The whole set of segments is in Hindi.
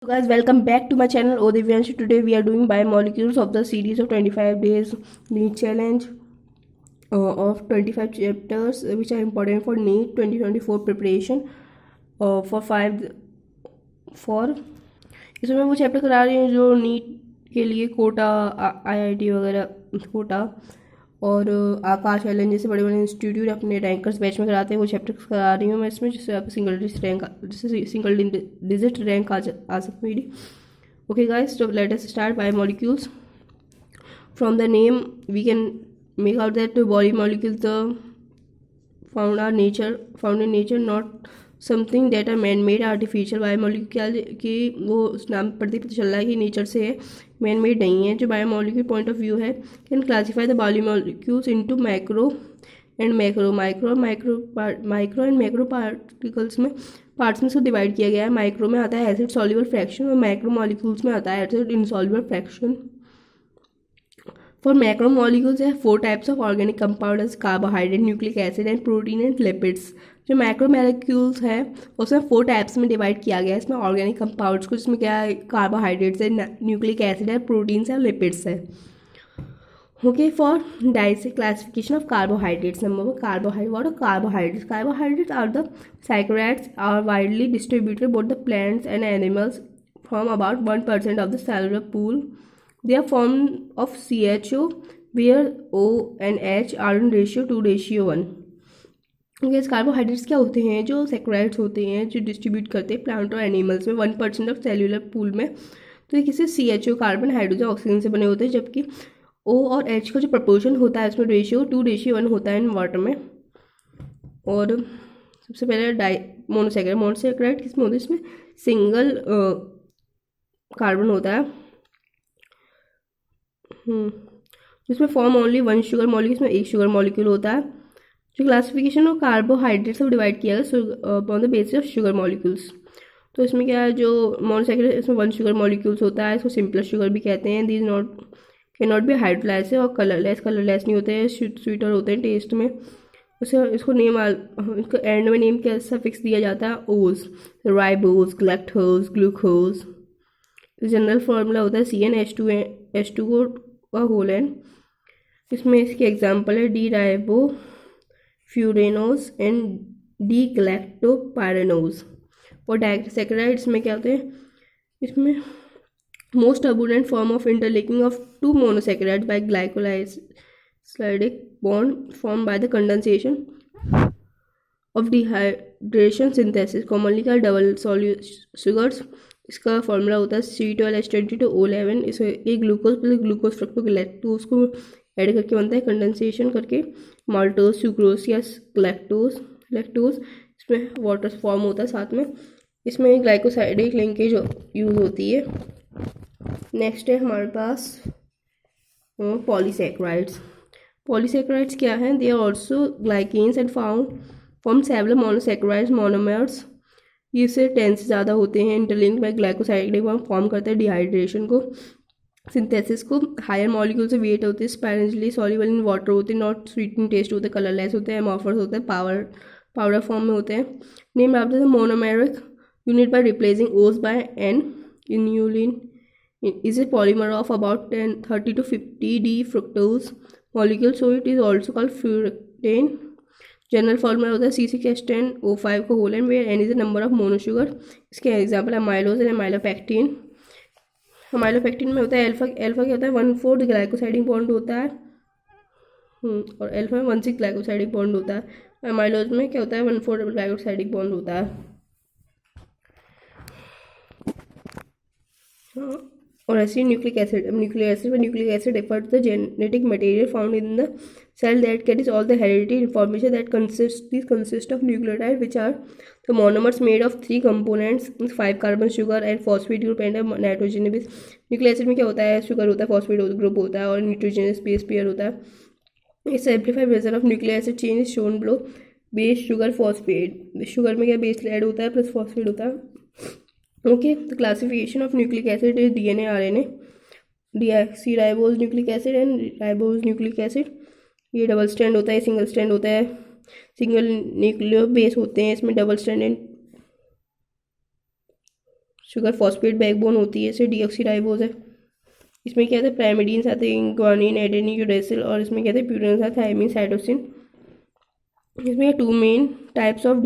So guys, welcome back to my channel Odivyansh. Today we are doing biomolecules of the series of 25 days NEET challenge of 25 chapters which are important for NEET 2024 preparation for 4 इसमें मैं वो चैप्टर करा रही हूँ जो नीट के लिए कोटा आईआईटी वगैरह कोटा और आकाश एलन जैसे बड़े बड़े इंस्टीट्यूट अपने रैंकर्स बैच में कराते हैं वो चैप्टर करा रही हूँ मैं इसमें, जिससे आपको सिंगल डिजिट रैंक आ सकती मेरी. Okay guys, so let us start biomolecules. From the name we can make out that the body molecules found in nature, not something that are man made artificial. Biomolecule की वो उस नाम पर पता चल रहा है कि नेचर से है, मैन मेड नहीं है. जो बायोमोलिक्यूल पॉइंट ऑफ व्यू है, can classify the biomolecules into micro and macro particles में पार्ट्स में से डिवाइड किया गया है. माइक्रो में आता है एसिड सॉल्युबल फ्रैक्शन और मैक्रो मॉलिक्यूल्स में आता है acid insoluble fraction. For macromolecules, there are 4 types of organic compounds: carbohydrate, nucleic acid and protein and lipids. जो मैक्रोमोलिक्यूल्स है उसमें 4 टाइप्स में डिवाइड किया गया है इसमें ऑर्गेनिक कंपाउंड्स को, जिसमें क्या है कार्बोहाइड्रेट्स है, न्यूक्लिक एसिड है, प्रोटीन्स है, लिपिड्स है. Okay, for dissect classification of carbohydrates. Number 1 carbohydrates. Carbohydrates are the saccharides are widely distributed both the plants and animals from about 1% of the cellular pool. They are formed of CHO where O and H are in ratio 2:1. Gas carbohydrates क्या होते हैं? जो सैकराइड्स होते हैं जो डिस्ट्रीब्यूट करते हैं प्लांट और एनिमल्स में 1% ऑफ सेल्यूलर पूल में. तो ये किसी CHO कार्बन हाइड्रोजन ऑक्सीजन से बने होते हैं, जबकि O और H का जो प्रपोर्शन होता है उसमें रेशियो 2:1 होता है इन वाटर में. और सबसे पहले मोनोसैकराइड किस में होता है? इसमें सिंगल कार्बन होता है जिसमें फॉर्म ओनली 1 शुगर मॉलिक्यूल, इसमें 1 शुगर मॉलिक्यूल होता है. जो क्लासिफिकेशन ऑफ कार्बोहाइड्रेट्स डिवाइड किया गया on the basis of sugar molecules. तो इसमें क्या है, जो मोनोसैकराइड इसमें 1 शुगर मॉलिक्यूल्स होता है, इसको सिंपल शुगर भी कहते हैं. These can not be hydrolyse और कलरलेस नहीं होते हैं, स्वीटर होते हैं टेस्ट में. इसको एंड में नेम कैसा फिक्स दिया जाता है? ओज, ribose, galactose, glucose. General formula होता है CnH2 का होल एन. इसमें इसके एग्जांपल है D ribofuranose and D galactopyranose. और डाइसैकराइड्स में क्या होते हैं? इसमें most abundant form of interlinking of 2 monosaccharides by glycosidic bond form by the condensation of dehydration synthesis, commonly का डबल शुगर्स. इसका फॉर्मूला होता है C12H22O11. इसे ये ग्लूकोज फ्रक्टोज को ऐड करके बनता है कंडेंसेशन करके माल्टोज, सुक्रोज या लैक्टोज. इसमें वाटर फॉर्म होता है साथ में. इसमें ग्लाइकोसाइडिक लिंकेज यूज होती है. नेक्स्ट है हमारे पास पॉलीसैकराइड्स. पॉलीसैकराइड्स क्या हैं? They are also glycans and form several monosaccharides monomers. ये इससे 10 से ज़्यादा होते हैं, इंटरलिंक्ड बाय ग्लाइकोसाइडिक फॉर्म करते हैं डिहाइड्रेशन को, सिंथेसिस को. हायर मॉलिक्यूल से वेट होते हैं, स्पाइरेंटली सॉल्युबल इन वाटर होते हैं, नॉट स्वीट इन टेस्ट होते हैं, कलरलेस होते हैं, एमॉर्फस होते हैं, पाउडर फॉर्म में होते हैं. Name after the monomeric unit by replacing ose by an. Inulin is a polymer of about 30 to 50 D fructose molecule, so it is also called fructane. General formula होता है C6H10O5 का whole n where n is the number of monosugar. इसके एग्जांपल है माइलोज एंड अमाइलोपेक्टिन. अमाइलोपेक्टिन में होता है अल्फा क्या होता है? 1/4 ग्लाइकोसाइडिक बॉन्ड होता है और अल्फा में 1/6 ग्लाइकोसाइडिक बॉन्ड होता है. अमाइलोज में क्या होता है? 1/4 ग्लाइकोसाइडिक बॉन्ड होता है. और ऐसे nucleic acid refers to the genetic material found in the cell that carries all the hereditary information that consist of nucleotide which are the monomers made of 3 components, 5 carbon sugar and phosphate group and a nitrogen base. Nucleic acid में क्या होता है? शुगर होता है, फॉस्फेट ग्रुप होता है और नाइट्रोजनस बेस पेयर होता है. इस simplified version of nucleic acid change is shown below. Base sugar phosphate. Sugar में क्या बेस ऐड होता है प्लस फॉस्फेट होता है. Okay, the classification of nucleic acid is DNA, RNA, deoxyribose nucleic acid and ribose nucleic acid. ये डबल स्ट्रैंड होता है, सिंगल स्ट्रैंड होता है, सिंगल न्यूक्लियो बेस होते हैं, इसमें double strand and sugar phosphate backbone होती है, इसे डीऑक्सीराइबोज है। इसमें क्या था, प्राइमरीन्स आते हैं, ग्वानिन, एडेनिन, यूरेसिल, और इसमें क्या थे, प्यूरिन्स आते हैं, थायमिन, साइटोसिन। इसमें two main types of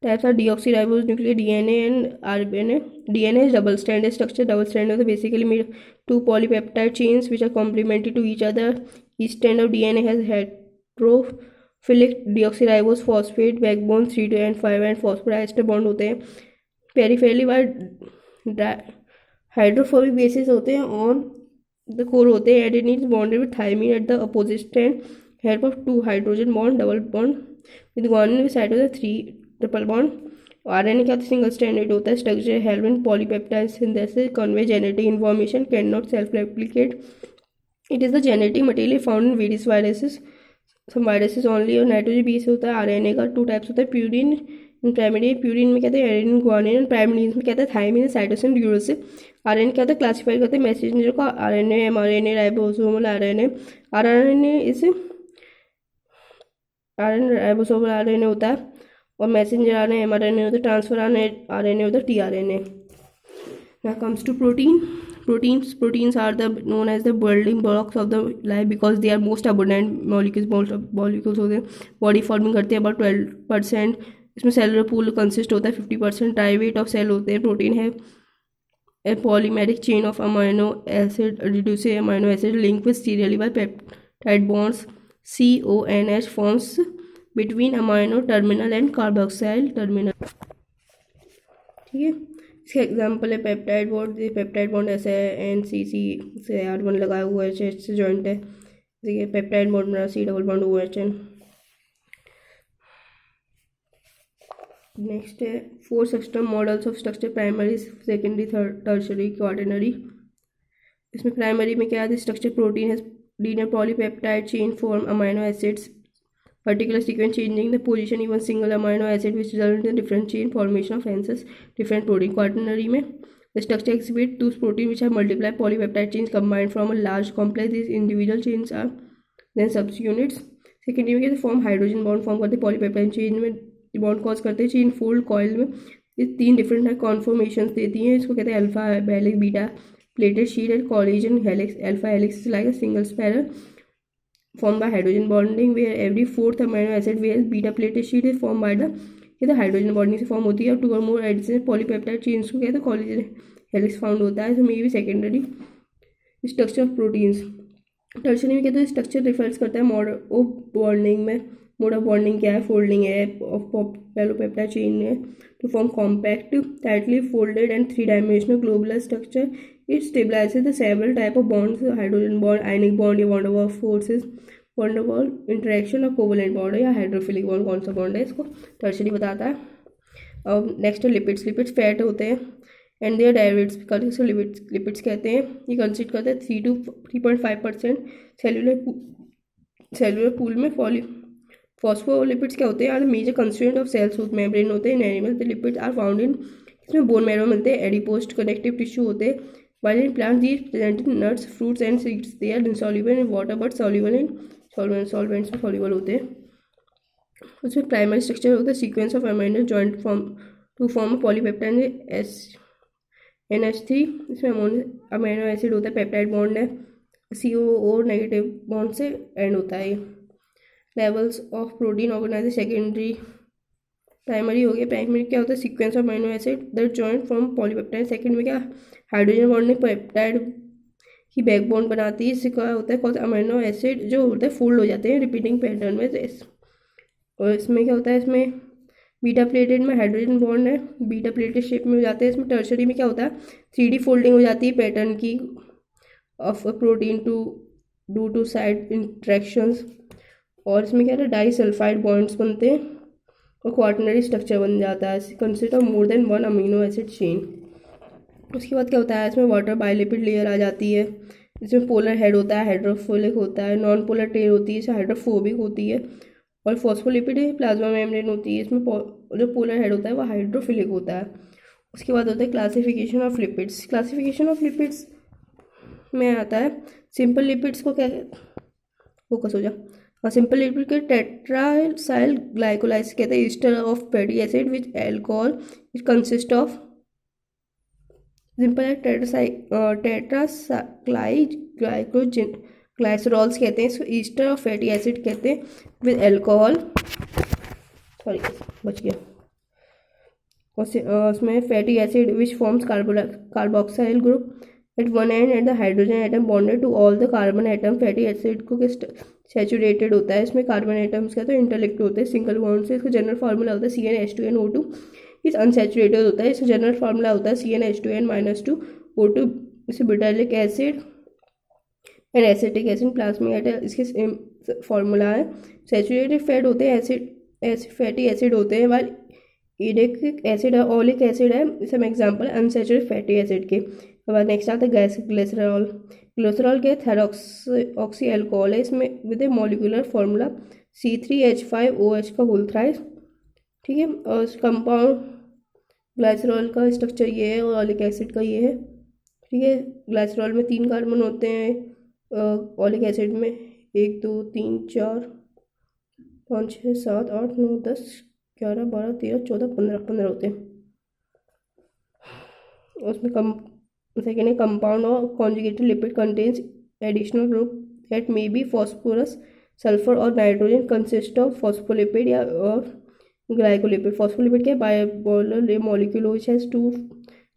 types are deoxyribose DNA and RNA. DNA is double stranded structure. Double stranded is basically made two polypeptide chains which are complementary to each other. Each strand of DNA has heterophilic deoxyribose phosphate backbone 3 to and 5 and phosphorester bond होते हैं. Peripherally by hydrophobic bases होते हैं. On the core होते हैं adenine bonded with thymine at the opposite strand. Help of two hydrogen bond double bond with guanine with cytosine 3 triple bond. RNA क्या होता है, सिंगल स्ट्रैंडेड होता है. Structure help in polypeptide synthesis, convey genetic information, can not self replicate. It is the genetic material found in various viruses. Some viruses only. और नाइट्रोजन बेस होता है आरएनए का. टू टाइप्स होता है, प्यूरिन इन प्राइमरी. प्यूरिन में कहते हैं एडेनिन, गुआनिन. एंड प्राइमरीन में कहते हैं थायमिन, साइटोसिन, यूरेसिल. आरएनए क्या होता है, क्लासिफाई करते हैं मैसेंजर को. RNA, mRNA, ribosomal RNA. RNA इस आरएनए राइबोसोमल आरएनए होता है, और मैसेंजर आरएनए एमआरएनए होता है, ट्रांसफर आरएनए होता है tRNA. Now comes to protein. Proteins are known as the building blocks of the life because they are most abundant molecules होते हैं. बॉडी फॉर्मिंग करते हैं about 12%. इसमें सेलुलर पूल कंसिस्ट होता है 50%. ट्राइवेट ऑफ सेल होते हैं. प्रोटीन है a polymeric chain of amino acid reduces amino acid linked with serially by peptide bonds. CONH forms between amino terminal and carboxyl terminal. ठीक है, इसका एग्जाम्पल है पेप्टाइड बॉन्ड. पेप्टाइड बॉन्ड ऐसा है, NCC से R1 लगाया हुआ है, H से जॉइंट है. देखिए पेप्टाइड बॉन्ड बना C double bond OH. Next है 4 system models of structure, primary, secondary, tertiary, quaternary. इसमें प्राइमरी में क्या है, स्ट्रक्चर प्रोटीन है linear polypeptide chain form amino acids particular sequence changing the position even single amino acid which result in different chain formation of hence different protein. Quaternary में the structure exhibit two protein which have multiple polypeptide chains combined from a large complex. These individual chains are then subunits. Secondary में कैसे फॉर्म हाइड्रोजन बॉन्ड फॉर्म करते हैं पॉलीपेप्टाइड चेन में, बॉन्ड कॉज करते हैं चेन फोल्ड कॉइल में. ये 3 डिफरेंट कॉन्फॉर्मेशन देती हैं. इसको कहते हैं alpha helix, beta pleated sheet and collision helix. Alpha helix is like a single spiral formed by hydrogen bonding where every fourth amino acid, whereas beta plated sheet is formed by the hydrogen bonding से फॉर्म होती है. और 2 or more additional polypeptide chains को कहते हैं कॉलिजन हेलिक्स फाउंड होता है. इसमें ये भी secondary. Structure of proteins. Tertiary में कहते हैं स्ट्रक्चर रिफर्स करता है मोड ऑफ बॉन्डिंग में. मोड ऑफ बॉन्डिंग क्या है, फोल्डिंग है ऑफ पोलीपेप्टाइड चेन है to form compact tightly folded and 3 dimensional globular structure. It stabilizes the several type of bonds, hydrogen bond, ionic bond या van der Waals forces, van der Waals interaction और कोवलेंट बॉन्ड या हाइड्रोफिलिक बॉन्ड. कौन सा बॉन्ड है, इसको टर्शरी बताता है. अब नेक्स्ट है लिपिड्स. लिपिड्स फैट होते हैं एंड देयर डेरिवेटिव्स को लिपिड्स कहते हैं. ये कंसिस्ट करते हैं 3 to 3.5% सेलुलर पूल में. फॉस्फोलिपिड्स क्या होते हैं, are major constituent of cells with membrane होते हैं. In animal the lipids are found in, इसमें बोन मैरो मिलते हैं. एडिपोज कनेक्टिव टिश्यू होते हैं. While in plants, these present in nuts, fruits and seeds. They are insoluble in water but soluble in solvents में soluble होते हैं. उसमें प्राइमरी स्ट्रक्चर होता है sequence of amino joint form to form polypeptide NH3. इसमें अमीनो एसिड होता है. पेप्टाइड बॉन्ड है COO नेगेटिव बॉन्ड से एंड होता है. Levels of protein organize secondary. Primary हो गया. प्राइमरी क्या होता है, sequence of amino acid that joint from polypeptide. Second में क्या, हाइड्रोजन बॉन्ड ने पेप्टाइड की बैकबोन बनाती है. इससे क्या होता है, कौन सा अमीनो एसिड जो होता है फोल्ड हो जाते हैं रिपीटिंग पैटर्न में. और इसमें क्या होता है, इसमें बीटा प्लेटेड में हाइड्रोजन बॉन्ड है, बीटा प्लेटेड शेप में हो जाते हैं. इसमें टर्शरी में क्या होता है, 3D फोल्डिंग हो जाती है पैटर्न की of protein to to side interactions. और इसमें क्या होता है, डाइसल्फाइड बॉन्ड्स बनते हैं और क्वाटरनरी स्ट्रक्चर बन जाता है. Consist of more than 1 amino acid chain. उसके बाद क्या होता है, इसमें वाटर बायोलिपिड लेयर आ जाती है. इसमें पोलर हेड होता है, हाइड्रोफिलिक होता है. नॉन पोलर टेल होती है, इसमें हाइड्रोफोबिक होती है. और फॉस्फोलिपिड प्लाज्मा मेम्ब्रेन होती है. इसमें जो पोलर हेड होता है वो हाइड्रोफिलिक होता है. उसके बाद होता है classification of lipids. Classification of lipids में आता है सिंपल लिपिड्स को क्या, फोकस हो जा, सिंपल लिपिड के टेट्रासाइल ग्लाइकोलाइसिस कहते हैं. Ester of fatty acid which alcohol it consist of simple है। टेट्रासाइक्लाइड ग्लाइसरॉल्स कहते हैं इसको, ईस्टर और फैटी एसिड कहते हैं विद एल्कोहल, सॉरी बच गया, उसमें fatty acid which forms carboxyl group at one end at the hydrogen atom bonded to all the carbon atom. Fatty acid को किस सैचुरेटेड होता है, इसमें कार्बन एटम्स का तो इंटरलिंक्ड होते हैं सिंगल बॉन्ड से। इसका जनरल फार्मूला होता है CnH2nO2। इस अनसैचुरेटेड होता है, इसका जनरल फार्मूला होता है CnH2n-2O2। इसे butylic acid and acetic acid plasmic acid इसके फार्मूला है। सैचुरेटेड फैट होते हैं फैटी एसिड होते हैं, वाइल इडिक एसिड है, ओलिक एसिड है, सब एग्जांपल है अनसैचुरेटेड फैटी एसिड के। उसके बाद नेक्स्ट आता है ग्लिसरॉल। ग्लिसरॉल के थैरोक्सी अल्कोहल है, इसमें with A molecular formula C3H5OH का होल थ्राइस, ठीक है। और कंपाउंड ग्लाइसरॉल का स्ट्रक्चर ये है और ओलिक एसिड का ये है, ठीक है। ग्लाइसरॉल में 3 कार्बन होते हैं, ओलिक एसिड में 1 2 3 4 5 6 7 8 9 10 11 12 13 14 15 होते हैं। उसमें सेकेंड है कंपाउंड और conjugated lipid contains additional group that may be phosphorus, sulphur और नाइट्रोजन, कंसिस्ट ऑफ फॉस्फोलिपिड या और ग्लाइकोलिपिड। फॉस्फोलिपिड के bipolar molecule which has 2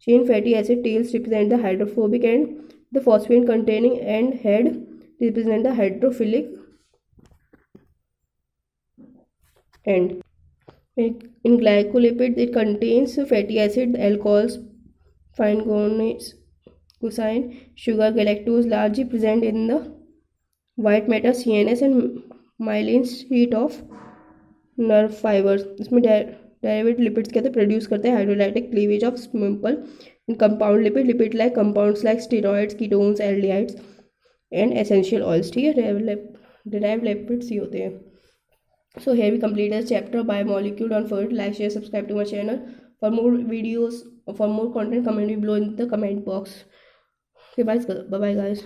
chain fatty acid tails represent the hydrophobic and the phosphine containing end head represent the hydrophilic end. In glycolipid it contains fatty acid, alcohols, fine glycine, sugar, galactose largely present in the white matter CNS and myelin sheet of nerve fibers. इसमें डेरिवेटिव लिपिड्स कहते हैं प्रोड्यूस करते हैं hydrolytic cleavage of simple compound lipid like compounds like steroids, ketones, aldehydes and essential oils, ठीक है। डिराइव्ड लिपिड्स ही होते हैं। So here we complete this chapter by molecule. Don't forget like share subscribe to my channel for more videos, for more content comment below in the comment box. Bye guys.